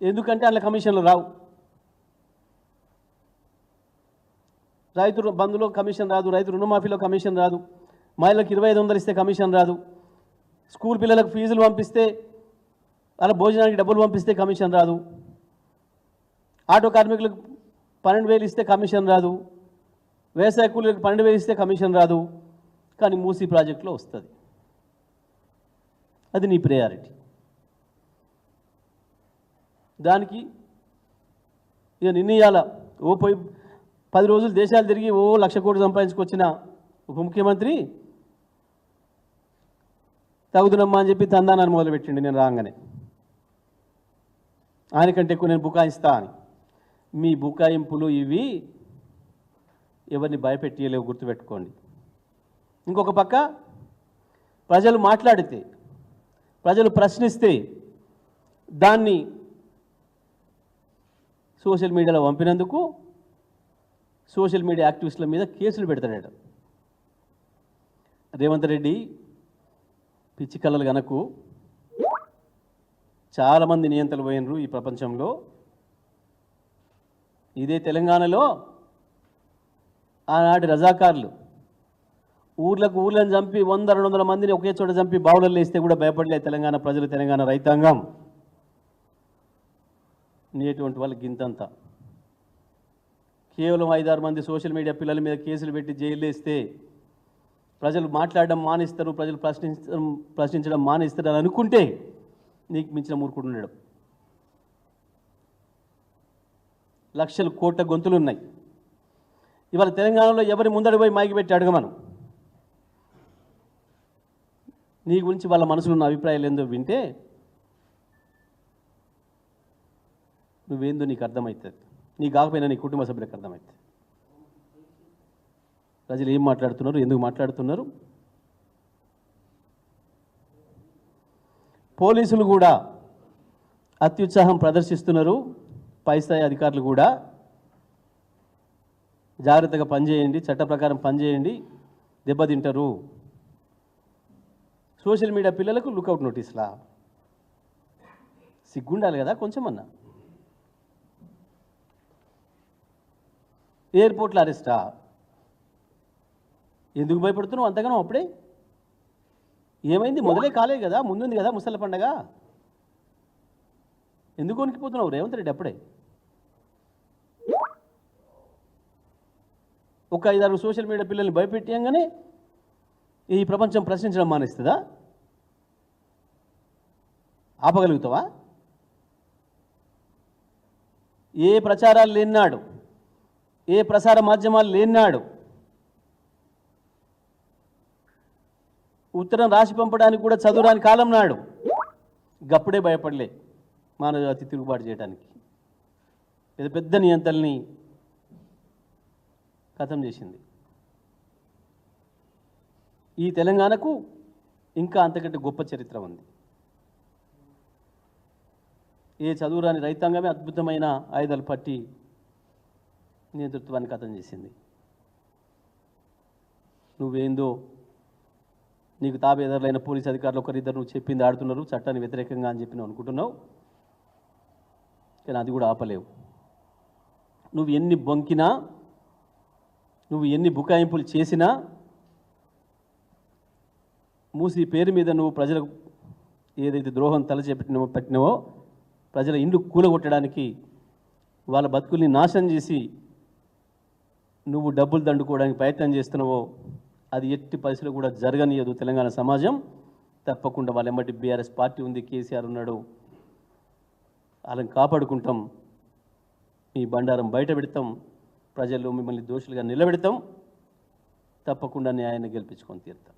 ఎందుకంటే అందులో కమిషన్లు రావు. రైతు బంధులో కమిషన్ రాదు, రైతు రుణమాఫీలో కమిషన్ రాదు, మహిళలకు 2500 ఇస్తే కమిషన్ రాదు, స్కూల్ పిల్లలకు ఫీజులు పంపిస్తే అలా భోజనానికి డబ్బులు పంపిస్తే కమిషన్ రాదు, ఆటో కార్మికులకు 12,000 ఇస్తే కమిషన్ రాదు, వ్యవసాయ కూలీలకు 12,000 ఇస్తే కమిషన్ రాదు. కానీ మూసీ ప్రాజెక్టులో వస్తుంది. అది నీ ప్రయారిటీ. దానికి ఇక నిర్ణయాల పోయి 10 రోజులు దేశాలు తిరిగి 1,00,000 కోట్లు సంపాదించుకొచ్చిన ఉప ముఖ్యమంత్రి తగుదునమ్మా అని చెప్పి తందానాన్ని మొదలుపెట్టిండి. నేను రాగానే ఆయనకంటే ఎక్కువ నేను బుకాయిస్తా అని. మీ బుకాయింపులు ఇవి ఎవరిని భయపెట్టియలేవు, గుర్తుపెట్టుకోండి. ఇంకొక పక్క ప్రజలు మాట్లాడితే, ప్రజలు ప్రశ్నిస్తే దాన్ని సోషల్ మీడియాలో పంపినందుకు సోషల్ మీడియా యాక్టివిస్టుల మీద కేసులు పెడతాడట. రేవంత్ రెడ్డి పిచ్చి కళలు గనకు చాలామంది నియంతలు పోయినరు ఈ ప్రపంచంలో. ఇదే తెలంగాణలో ఆనాటి రజాకారులు ఊర్లను చంపి 100-200 మందిని ఒకే చోట చంపి బావులలో వేస్తే కూడా భయపడలే తెలంగాణ ప్రజలు, తెలంగాణ రైతాంగం. నేటువంటి వాళ్ళకి గింతంతా. కేవలం 5-6 మంది సోషల్ మీడియా పిల్లల మీద కేసులు పెట్టి జైలు వేస్తే ప్రజలు మాట్లాడడం మానేస్తారు, ప్రజలు ప్రశ్నించడం మానేస్తారు అని అనుకుంటే నీకు మించిన మూర్ఖుడు ఉన్నాడు. లక్షల కోట్ల గొంతులు ఉన్నాయి. ఇవాళ తెలంగాణలో ఎవరి ముందడి పోయి మైకి పెట్టి అడగమను, నీ గురించి వాళ్ళ మనసులో ఉన్న అభిప్రాయాలు ఏందో వింటే నువ్వేందో నీకు అర్థమవుతుంది. నీ కాకపోయినా నీ కుటుంబ సభ్యులకు అర్థమవుతుంది. ప్రజలు ఏం మాట్లాడుతున్నారు, ఎందుకు మాట్లాడుతున్నారు. పోలీసులు కూడా అత్యుత్సాహం ప్రదర్శిస్తున్నారు. పై స్థాయి అధికారులు కూడా జాగ్రత్తగా పనిచేయండి, చట్ట ప్రకారం పనిచేయండి, దెబ్బతింటారు. సోషల్ మీడియా పిల్లలకు లుకౌట్ నోటీసులా? సిగ్గుండాలి కదా కొంచెం అన్నా. ఎయిర్పోర్ట్లో అరెస్టా? ఎందుకు భయపడుతున్నావు అంతగానో? అప్పుడే ఏమైంది? మొదలే కాలే కదా, ముందుంది కదా ముసళ్ళ పండగ. ఎందుకు వణికిపోతున్నావు రేవంత్ రెడ్డి? అప్పుడే ఒక 5-6 సోషల్ మీడియా పిల్లల్ని భయపెట్టియంగానే ఈ ప్రపంచం ప్రశ్నించడం మానేస్తుందా? ఆపగలుగుతావా? ఏ ప్రచారాలు లేనాడు, ఏ ప్రసార మాధ్యమాలు లేనాడు ఉత్తరం రాసి పంపడానికి కూడా చదువురాని కాలం నాడు గప్పుడే భయపడలే మానవజాతి తిరుగుబాటు చేయడానికి. ఇది పెద్ద నియంత్రణని ఖతం చేసింది. ఈ తెలంగాణకు ఇంకా అంతకంటే గొప్ప చరిత్ర ఉంది. ఏ చదువురాని రైతాంగమే అద్భుతమైన ఆయుధాలు పట్టి నేతృత్వాన్ని ఖతం చేసింది. నువ్వేందో నీకు తాబేదారులైన పోలీసు అధికారులు ఒకరిద్దరు నువ్వు చెప్పింది ఆడుతున్నారు, చట్టాన్ని వ్యతిరేకంగా అని చెప్పి నువ్వు అనుకుంటున్నావు. కానీ అది కూడా ఆపలేవు. నువ్వు ఎన్ని బొంకినా, నువ్వు ఎన్ని బుకాయింపులు చేసినా, మూసి పేరు మీద నువ్వు ప్రజలకు ఏదైతే ద్రోహం పెట్టినవో ప్రజల ఇండ్లు కూలగొట్టడానికి, వాళ్ళ బతుకుల్ని నాశనం చేసి నువ్వు డబ్బులు దండుకోవడానికి ప్రయత్నం చేస్తున్నావో అది ఎట్టి పరిస్థితుల్లో కూడా జరగనియదు తెలంగాణ సమాజం. తప్పకుండా వాళ్ళ ఎమ్మటి బీఆర్ఎస్ పార్టీ ఉంది, కేసీఆర్ ఉన్నాడు, వాళ్ళని కాపాడుకుంటాం. మీ బండారం బయట పెడతాం, ప్రజల్లో మిమ్మల్ని దోషులుగా నిలబెడతాం. తప్పకుండా న్యాయాన్ని గెలిపించుకొని తీరుతాం.